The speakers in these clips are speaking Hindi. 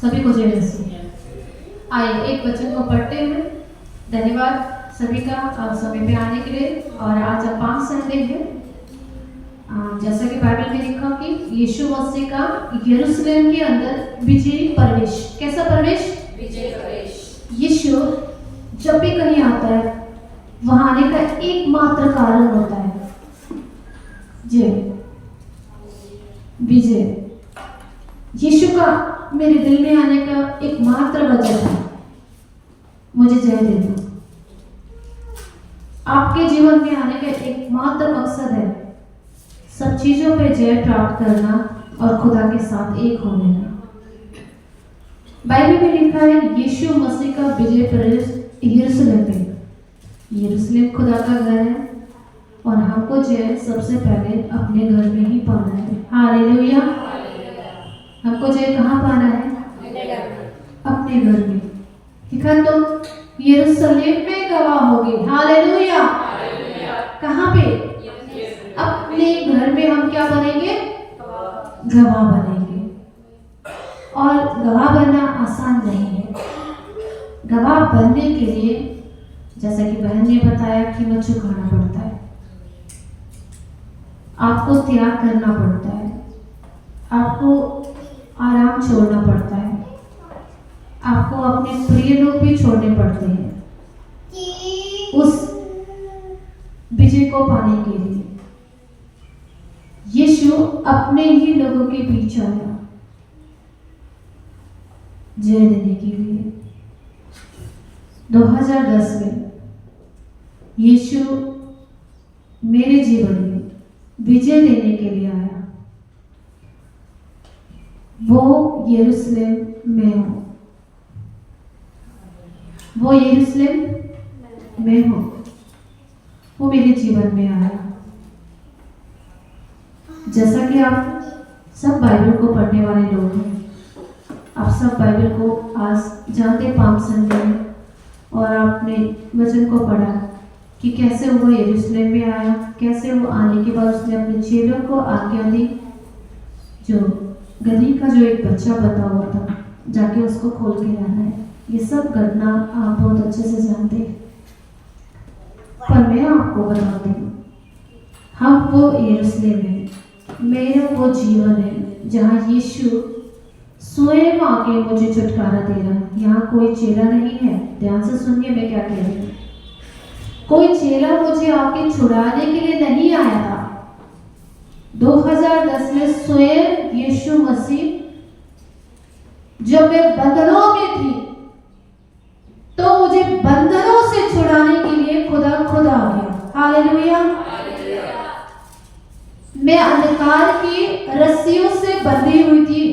सभी को जय मसीह। आइए एक वचन को पढ़ते हैं। धन्यवाद सभी का समय पे आने के लिए। और आज पाम संडे है। जैसा कि बाइबल में लिखा कि यीशु मसीह का यरूशलेम के अंदर विजयी प्रवेश। कैसा प्रवेश? विजय प्रवेश। यीशु जब भी कहीं आता है वहां आने का एकमात्र कारण होता है जय, विजय। यीशु का मेरे दिल में आने का एकमात्र वजह है मुझे जय देना। आपके जीवन में आने का एकमात्र मकसद है सब चीजों पे जय प्राप्त करना और खुदा के साथ एक हो लेना। बाइबल में लिखा है यीशु मसीह का विजय प्रवेश यरूशलेम पे। यरूशलेम खुदा का घर है और हमको जय सबसे पहले अपने घर में ही पाना है। हालेलुया। हमको जय कहाँ पाना है? अपने घर में। लिखा तो यरूशलेम में गवाह होगी। हालेलुया। कहाँ पे? अपने घर में हम क्या बनेंगे? गवाह बनेंगे। और गवाह बनना आसान नहीं है। गवाह बनने के लिए जैसा कि बहन ने बताया कीमत चुकाना पड़ता है, आपको त्याग करना पड़ता है, आपको आराम छोड़ना पड़ता है, आपको अपने प्रिय लोग भी छोड़ने पड़ते हैं उस विजय को पाने के लिए। यीशु अपने ही लोगों के बीच आया जय देने के लिए। 2010 में यीशु मेरे जीवन में विजय देने के लिए आया। वो यरूशलेम में हो, वो यरूशलेम में हो, वो मेरे जीवन में आया। जैसा कि आप सब बाइबल को पढ़ने वाले लोग हैं, आप सब बाइबल को आज जानते पाम संडे में, और आपने वचन को पढ़ा कि कैसे वो यरूशलेम में आया, कैसे वो आने के बाद उसने अपने चेलों को आज्ञा दी जो गधी का जो एक बच्चा बता हुआ था जाके उसको खोल के लाना है। ये सब घटना आप बहुत अच्छे से जानते हैं, पर मैं आपको बताती हूँ हम वो यरूशलेम है, मेरा वो जीवन है जहाँ यीशु स्वयं आके मुझे छुटकारा दे रहा है। यहाँ कोई चेला नहीं है। ध्यान से सुनिए मैं क्या कह रही हूँ। कोई चेला मुझे आके छुड़ाने के लिए नहीं आया था। 2010 में स्वयं यीशु मसीह जब मैं बंधनों में थी तो मुझे बंधनों से छुड़ाने के लिए खुदा आ गया। हालेलुया। मैं अंधकार की रस्सियों से बंधी हुई थी।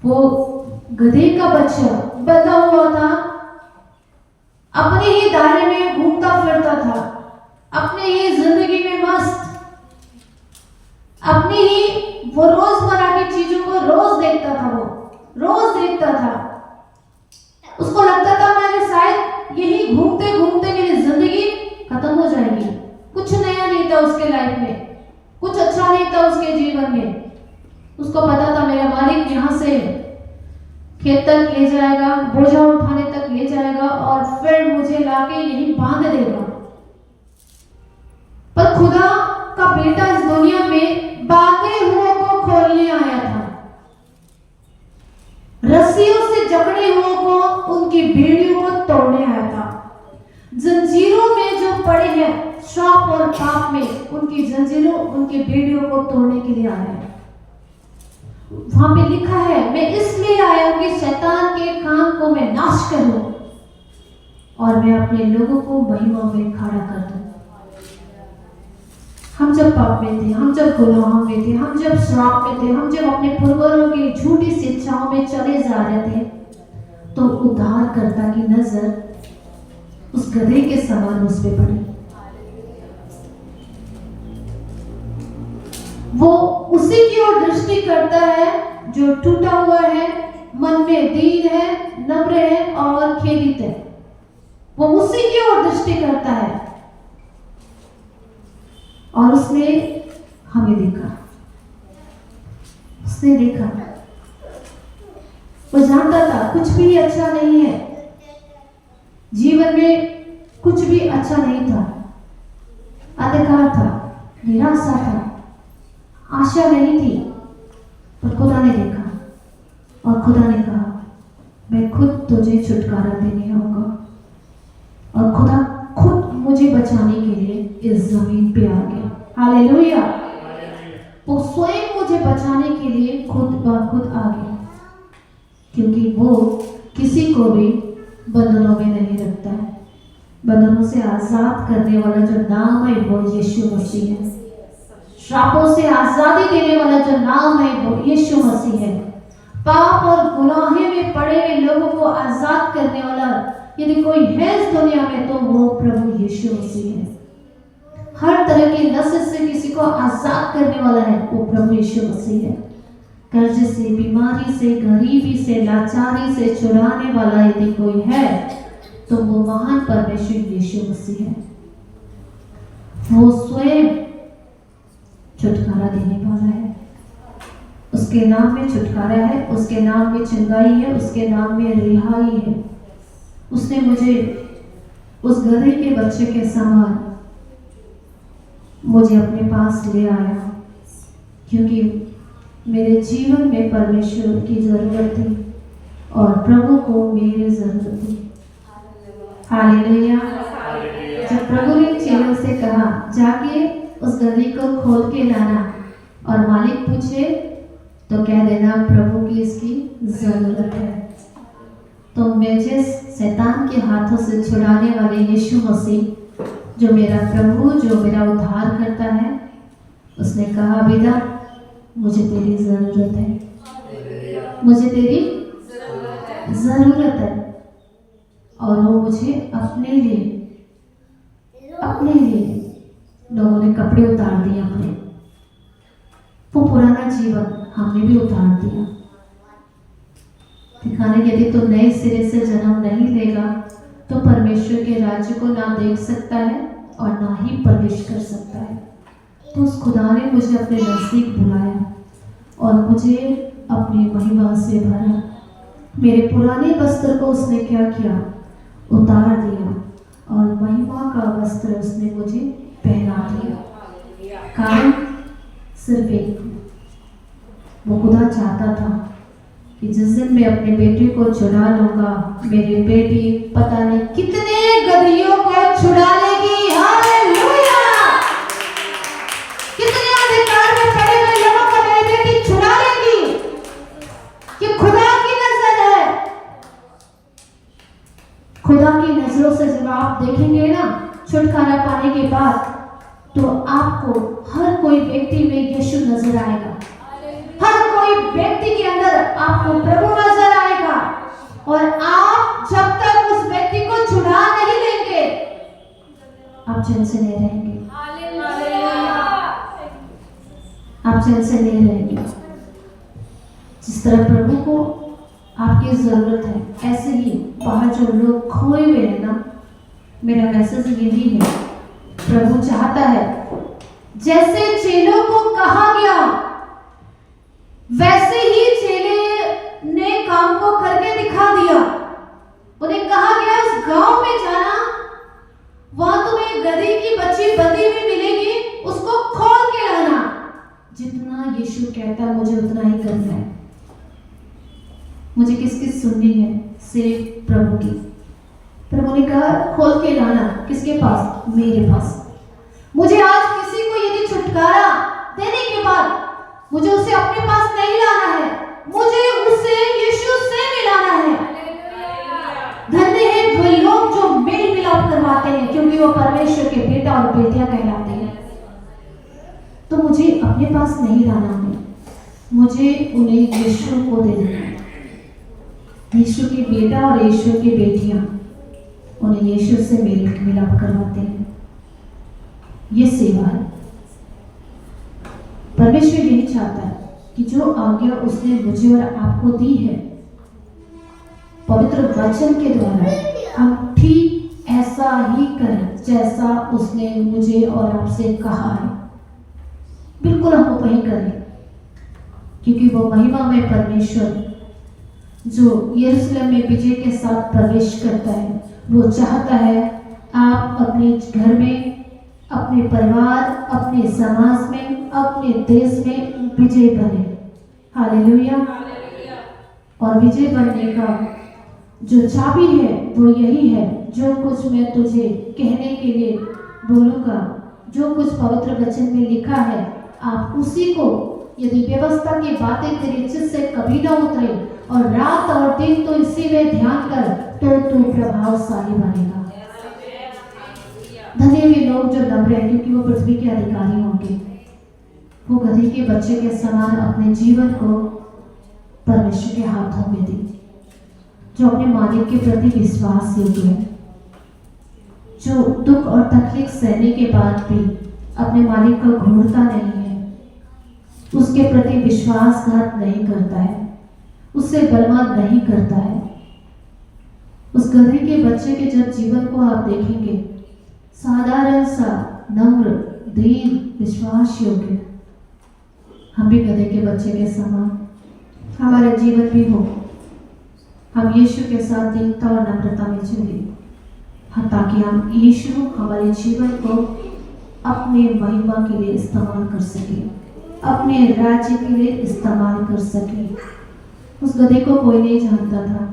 वो गधे का बच्चा बंधा हुआ था, अपने ही दायरे में घूमता फिरता था, अपने ही जिंदगी में मस्त, अपनी ही वो रोजमर्रा की चीजों को रोज देखता था। वो रोज देखता था। उसको लगता था मैंने शायद यही घूमते घूमते मेरी जिंदगी खत्म हो जाएगी। कुछ नया नहीं था उसके लाइफ में, कुछ अच्छा नहीं था उसके जीवन में। उसको पता था मेरा मालिक यहाँ से खेत तक ले जाएगा, बोझा उठाने तक ले जाएगा और फिर मुझे लाके यहीं बांध देगा। पर खुदा का बेटा इस दुनिया में बांधे हुओं को खोलने आया था, रस्सियों से जकड़े हुओं को, उनकी बेड़ियों को तोड़ने आया था। जंजीरों में जो पड़े हैं श्राप और पाप में, उनकी जंजीरों, उनकी बेड़ियों को तोड़ने के लिए आया है। वहां पे लिखा है मैं इसलिए आया हूं कि शैतान के काम को मैं नाश करूं और मैं अपने लोगों को महिमा में खड़ा कर दूं। हम जब पाप में थे, हम जब गुनाहों में थे, हम जब श्राप में थे, हम जब अपने पूर्वजों की झूठी शिक्षाओं में चले जा रहे थे, तो उद्धारकर्ता की नजर उस गधे के समान उस पे पड़ी। वो उसी की ओर दृष्टि करता है जो टूटा हुआ है, मन में दीन है, नम्र है और खेदित है। वो उसी की ओर दृष्टि करता है। और उसने हमें देखा, उसने देखा वो जानता था कुछ भी अच्छा नहीं है, जीवन में कुछ भी अच्छा नहीं था, अंधकार था, निराशा था, आशा नहीं थी। पर खुदा ने देखा और खुदा ने कहा मैं खुद तुझे छुटकारा देने आऊंगा। और खुदा खुद मुझे बचाने के लिए इस जमीन पे आ गया। हालेलुया। वो स्वयं मुझे बचाने के लिए खुद ब खुद आ गया, क्योंकि वो किसी को भी बंधनों में नहीं रखता है। बंधनों से आजाद करने वाला जो नाम है वो यीशु मसीह है। श्रापों से आजादी देने वाला जो नाम है वो यीशु मसीह है। पाप और गुनाहे में पड़े हुए लोगों को आजाद करने वाला यदि कोई है इस दुनिया में तो वो प्रभु यीशु मसीह है। हर तरह की नशे से किसी को आजाद करने वाला है वो प्रभु यीशु मसीह है। कर्ज से, बीमारी से, गरीबी से, लाचारी से छुड़ाने वाला यदि कोई है तो वो महान परमेश्वर यीशु मसीह है। वो स्वयं छुटकारा देने वाला है। उसके नाम में छुटकारा है, उसके नाम में चंगाई है, उसके नाम में रिहाई है। उसने मुझे उस गधे के बच्चे के समान मुझे अपने पास ले आया, क्योंकि मेरे जीवन में परमेश्वर की जरूरत थी और प्रभु को मेरी जरूरत थी। हालेलुया। जब प्रभु ने चेलों से कहा जाके उस गधे को खोल के लाना और मालिक पूछे तो कह देना प्रभु की इसकी जरूरत है। तो मुझे शैतान के हाथों से छुड़ाने वाले यीशु मसीह जो मेरा प्रभु, जो मेरा उद्धार करता है, उसने कहा बेटा मुझे तेरी जरूरत है, मुझे तेरी जरूरत है। और वो मुझे अपने लिए लोगों ने कपड़े उतार दिए अपने, वो पुराना जीवन हमने भी उतार दिया, दिखाने यदि तो नए सिरे से जन्म नहीं लेगा तो परमेश्वर के राज्य को ना देख सकता है और ना ही प्रवेश कर सकता है। तो उस खुदा ने मुझे अपने नजदीक बुलाया और मुझे अपनी महिमा से भरा। मेरे पुराने वस्त्र को उसने क्या किया, उतार दिया और महिमा का वस्त्र उसने मुझे पहना दिया। कारण सिर्फ एक, वो खुदा चाहता था कि जिस दिन मैं अपने बेटे को छुड़ा लूंगा, मेरी बेटी पता नहीं कितने गधियों को छुड़ा लेगी। हालेलुया। कितने अधिकार में पड़े हुए लोगों को मेरी बेटी छुड़ा लेगी। ये खुदा की नजर है। खुदा की नजरों से जब आप देखेंगे ना छुटकारा पाने के बाद, तो आपको हर कोई व्यक्ति में यीशु नजर आएगा। हर कोई व्यक्ति के अंदर आपको प्रभु नजर आएगा। और आप जब तक उस व्यक्ति को छुड़ा नहीं लेंगे, आप चैन से नहीं रहेंगे। आप चैन से नहीं रहेंगे। जिस तरह प्रभु को आपकी जरूरत है, ऐसे ही बाहर जो लोग खोए हुए हैं ना, मेरा मैसेज यही है, प्रभु चाहता है जैसे चेलों को कहा गया वैसे ही चेले ने काम को करके दिखा दिया। उन्हें कहा गया उस गांव में जाना, वहां तुम्हें गधे की बच्ची बंधी हुई मिलेगी, उसको खोल के लाना। जितना यीशु कहता है मुझे उतना ही करना है। मुझे किसकी सुननी है? सिर्फ प्रभु की। प्रभु ने कहा खोल के लाना, किसके पास? मेरे पास। मुझे आज किसी को यदि छुटकारा देने के बाद मुझे उसे अपने पास नहीं लाना है, मुझे उसे यीशु से मिलाना है। धन्य है वो लोग जो मेल मिलाप करवाते हैं, क्योंकि वो परमेश्वर के बेटा और बेटियां कहलाते हैं। तो मुझे अपने पास नहीं लाना है, मुझे उन्हें यीशु को देना है। यीशु के बेटा और यीशु की बेटियां उन्हें यीशु से मेल मिलाप करवाते हैं। ये सेवा है। परमेश्वर यही चाहता है कि जो आज्ञा उसने मुझे और आपको दी है पवित्र वचन के द्वारा, हम ठीक ऐसा ही करें जैसा उसने मुझे और आपसे कहा है। बिल्कुल हम वही करें, क्योंकि वो महिमा में परमेश्वर जो यरूशलेम में विजय के साथ प्रवेश करता है, वो चाहता है आप अपने घर में, अपने परिवार, अपने समाज में, अपने देश में विजय बने। हालेलुया। और विजय बनने का जो चाबी है वो यही है, जो कुछ मैं तुझे कहने के लिए बोलूँगा, जो कुछ पवित्र वचन में लिखा है, आप उसी को, यदि व्यवस्था की बातें तेरे चित्त से कभी ना उतरे और रात और दिन तो इसी में ध्यान कर, तो तू प्रभावशाली बनेगा। धन्य वे लोग जो नम्र हैं, क्योंकि वो पृथ्वी के अधिकारी होंगे। वो गधे के बच्चे के समान अपने जीवन को परमेश्वर के हाथों में दे, जो अपने मालिक के प्रति विश्वास योग्य है, जो दुख और तकलीफ सहने के बाद भी अपने मालिक को घूरता नहीं है, उसके प्रति विश्वासघात नहीं करता है, उससे बलवान नहीं करता है। उस गधे के बच्चे के जब जीवन को आप देखेंगे, साधारण सा, नम्र, दीन, विश्वास योग्य, हम भी गधे के बच्चे के समान हमारा जीवन भी हो। हम यीशु के साथ दीनता और नम्रता में चले, ताकि हम यीशु हमारे जीवन को अपने महिमा के लिए इस्तेमाल कर सके, अपने राज्य के लिए इस्तेमाल कर सके। उस गधे को कोई नहीं जानता था,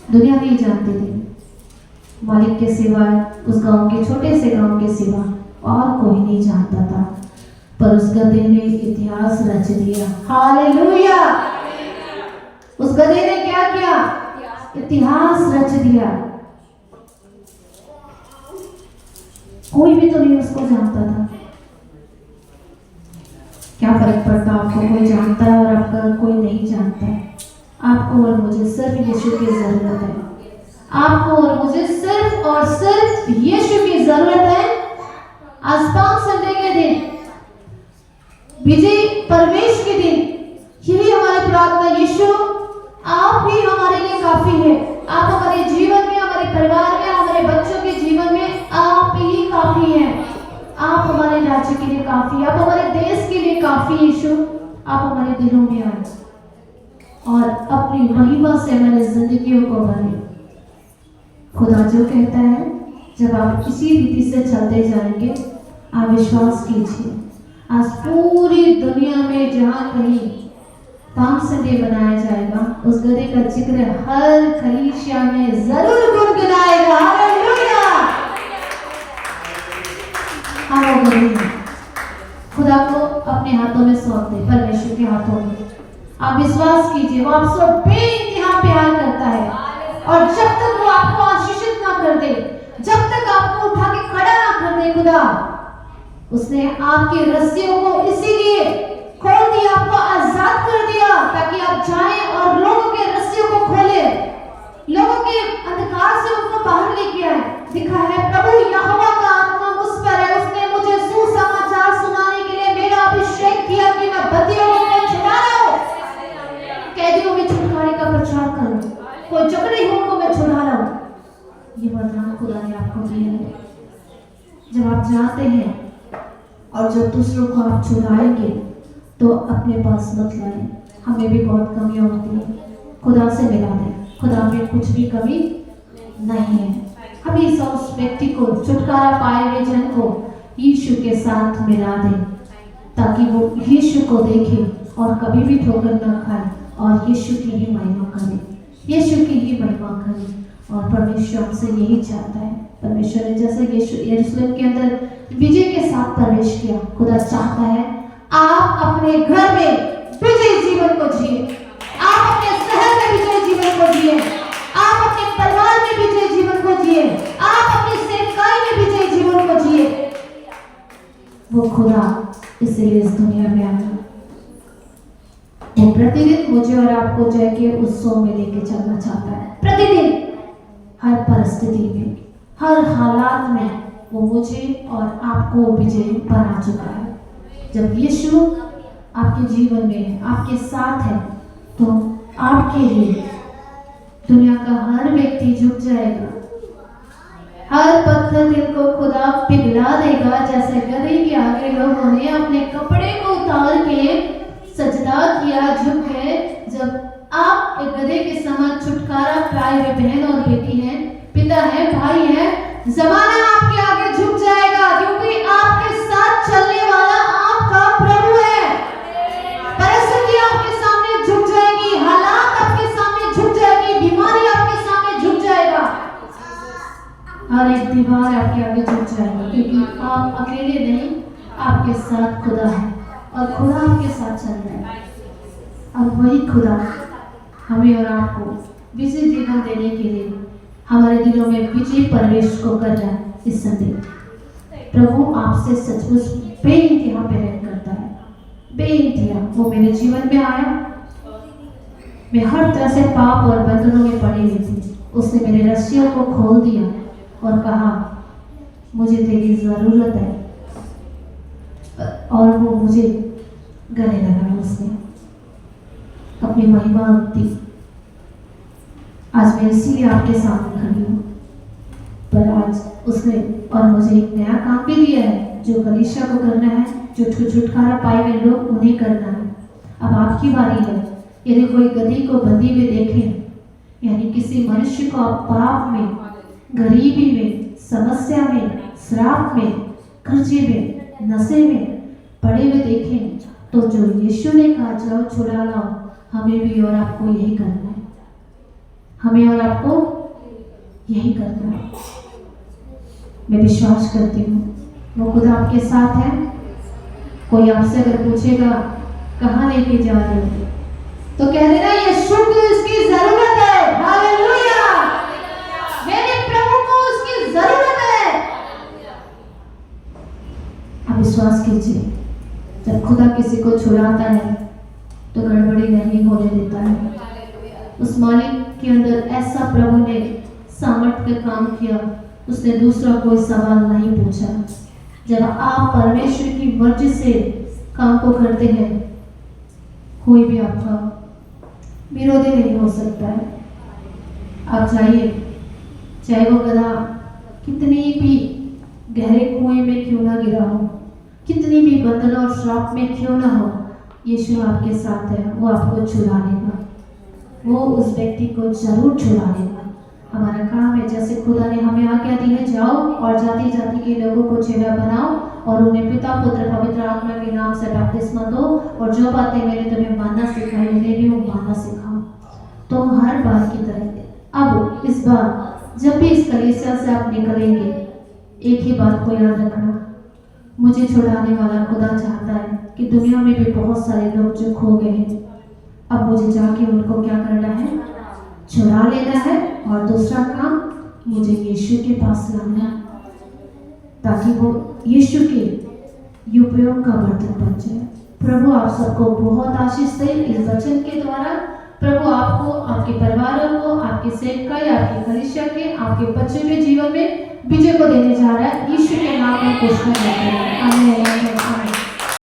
दुनिया नहीं जानती थी, मालिक के सिवाय, उस गांव के, छोटे से गांव के सिवा और कोई नहीं जानता था। पर उस गधे ने इतिहास रच दिया। हालेलुया। उस गधे ने क्या किया? इतिहास रच दिया। कोई भी तो नहीं उसको जानता था। क्या फर्क पड़ता, आपको कोई जानता है और आपका कोई नहीं जानता है। आपको और मुझे सिर्फ यीशु की जरूरत है। आपको और मुझे सिर्फ और सिर्फ यीशु की जरूरत है। आज पाम संडे के दिन, विजय प्रवेश के दिन, यही हमारी प्रार्थना, यीशु आप ही हमारे लिए काफी है। आप हमारे जीवन में, हमारे परिवार में, हमारे बच्चों के जीवन में आप ही काफी हैं। आप हमारे राज्य के लिए काफी है, आप हमारे देश के लिए काफी। यीशु आप हमारे दिलों में आए और अपनी महिमा से हमारे जिंदगियों को भरे। खुदा जो कहता है, जब आप इसी रीति से चलते जाएंगे, आप विश्वास कीजिए, आज पूरी दुनिया में जहां कहीं पाम संडे बनाया जाएगा, उस गधे का जिक्र हर कलीसिया में जरूर गुनगुनाएगा। हालेलुया। खुदा को अपने हाथों में सौंप दे, परमेश्वर के हाथों में। आप विश्वास कीजिए, वो आपसे बेइंतहा प्यार करता है, और जब तक वो आपको आशीषित ना कर दे, जब तक आपको उठा के खड़ा ना कर दे, खुदा उसने आपकी रस्सियों को इसीलिए खोल दिया, आपको आजाद कर दिया, ताकि आप जाएं और लोगों के रस्सियों को खोले, लोगों के अंधकार से उनको बाहर लेके आए। लिखा है, प्रभु यहोवा का आत्मा मुझ पर है, उसने मुझे सुसमाचार सुनाने के लिए मेरा अभिषेक किया कि मैं बंदियों को छुड़ा रहा हूं, कैदियों में छुटकारे का प्रचार करूं, कोई जकड़े हुओं को मैं छुड़ा रहा हूं। ये वरदान खुदा ने आपको दिया है। जब आप जाते हैं और जब दूसरों को आप छुड़ाएंगे, तो अपने पास मत लाएं। हमें भी बहुत कमियां होती हैं, खुदा से मिला दें। खुदा में कुछ भी कमी नहीं है। हमेशा उस व्यक्ति को, छुटकारा पाए हुए जन को यीशु के साथ मिला दें, ताकि वो यीशु को देखे और कभी भी ठोकर न खाए और यीशु की ही महिमा करे, यीशु की ही महिमा करे। और परमेश्वर हमसे यही चाहता है। परमेश्वर ने जैसे यरूशलेम के अंदर विजय के साथ प्रवेश किया, खुदा चाहता है आप अपने घर में विजय जीवन को जिए, आप अपने शहर में विजय जीवन को जिए, आप अपने परिवार में विजय जीवन को जिए, आप अपनी सेवकाई में विजय जीवन को जिए। वो खुदा इसलिए इस दुनिया में आया, वो प्रतिदिन मुझे और आपको जय के उत्सव में लेके चलना चाहता है। प्रतिदिन, हर परिस्थिति में, हर हालात में वो मुझे और आपको विजय बना चुका है। जब यीशु आपके जीवन में है, आपके साथ है, तो आपके लिए दुनिया का हर व्यक्ति झुक जाएगा, हर पत्थर दिल को खुदा पिघला देगा। जैसे गधे के आगे लोगों ने अपने कपड़े को उतार के सजदा किया, झुक गए, जब आपके साथ खुदा है और खुदा आपके साथ चल रहा है। अब वही खुदा हमें और आपको विजय जीवन देने के लिए हमारे दिलों में विजय प्रवेश को कर रहा है। इस संडे प्रभु आपसे सचमुच बेइंतहा प्रेम करता है, बेइंतहा। वो मेरे जीवन में आया, मैं हर तरह से पाप और बंधनों में पड़ी हुई थी। उसने मेरे रस्सियों को खोल दिया और कहा मुझे तेरी जरूरत है, और वो मुझे गले लगाया। उसने अपनी महिमा दी। आज मैं इसीलिए आपके सामने खड़ी हूँ। पर आज उसने और मुझे एक नया काम भी दिया है जो कलीसिया को करना है, जो छुटकारा पाए हुए लोग उन्हें करना है। अब आपकी बारी है। यदि कोई गधी को बंधी हुए देखें, यानी किसी मनुष्य को आप पाप में, गरीबी में, समस्या में, श्राप में, कर्जे में, नशे में पड़े हुए देखें, तो जो यीशु ने कहा जाओ छुड़ा लाओ, हमें भी और आपको यही करना है। हमें और आपको यही करना है। मैं विश्वास करती हूँ वो खुदा आपके साथ है। कोई आपसे अगर पूछेगा कहाँ लेके जा रहे हो, तो कह देना यीशु को इसकी जरूरत है। हालेलुया, मेरे प्रभु को उसकी जरूरत है। आप विश्वास कीजिए, जब खुदा किसी को छुड़ाता है तो गड़बड़ी नहीं होने देता है। उस मालिक के अंदर ऐसा प्रभु ने सामर्थ्य का काम किया, उसने दूसरा कोई सवाल नहीं पूछा। जब आप परमेश्वर की मर्जी से काम को करते हैं, कोई भी आपका विरोधी नहीं हो सकता है। आप जाइए, चाहे वो गधा कितनी भी गहरे कुएं में क्यों ना गिरा हो, कितनी भी बंधन और श्राप में क्यों ना हो, यीशु आपके साथ है। वो आपको छुड़ा लेगा, वो उस व्यक्ति को जरूर छुड़ा लेगा। हमारा काम है, जैसे खुदा ने हमें आज्ञा दी है, जाओ और जाति जाति के लोगों को चेला बनाओ और उन्हें पिता पुत्र पवित्र आत्मा के नाम से बपतिस्मा दो, और जो बातें मैंने तुम्हें मानना सिखाई उन्हें भी वो मानना सिखाओ। तो हर बार की तरह अब इस बार जब भी इस कलीसिया से आप निकलेंगे, एक ही बात को याद रखना, मुझे छुड़ाने वाला खुदा चाहता है कि दुनिया में भी बहुत सारे लोग जो खो गए हैं, अब मुझे जाके उनको क्या करना है, छुड़ा लेना है। और दूसरा काम, मुझे यीशु के पास लाना है, ताकि वो यीशु के उपयोग का बर्तन बन जाए। प्रभु आप सबको बहुत आशीष दे इस वचन के द्वारा। प्रभु आपको, आपके परिवारों को, आपके सेवकाई, आपके कलीसिया के, आपके बच्चे के जीवन में विजय को देने जा रहा है। यीशु के नाम में घोषणा करते हैं। आमीन।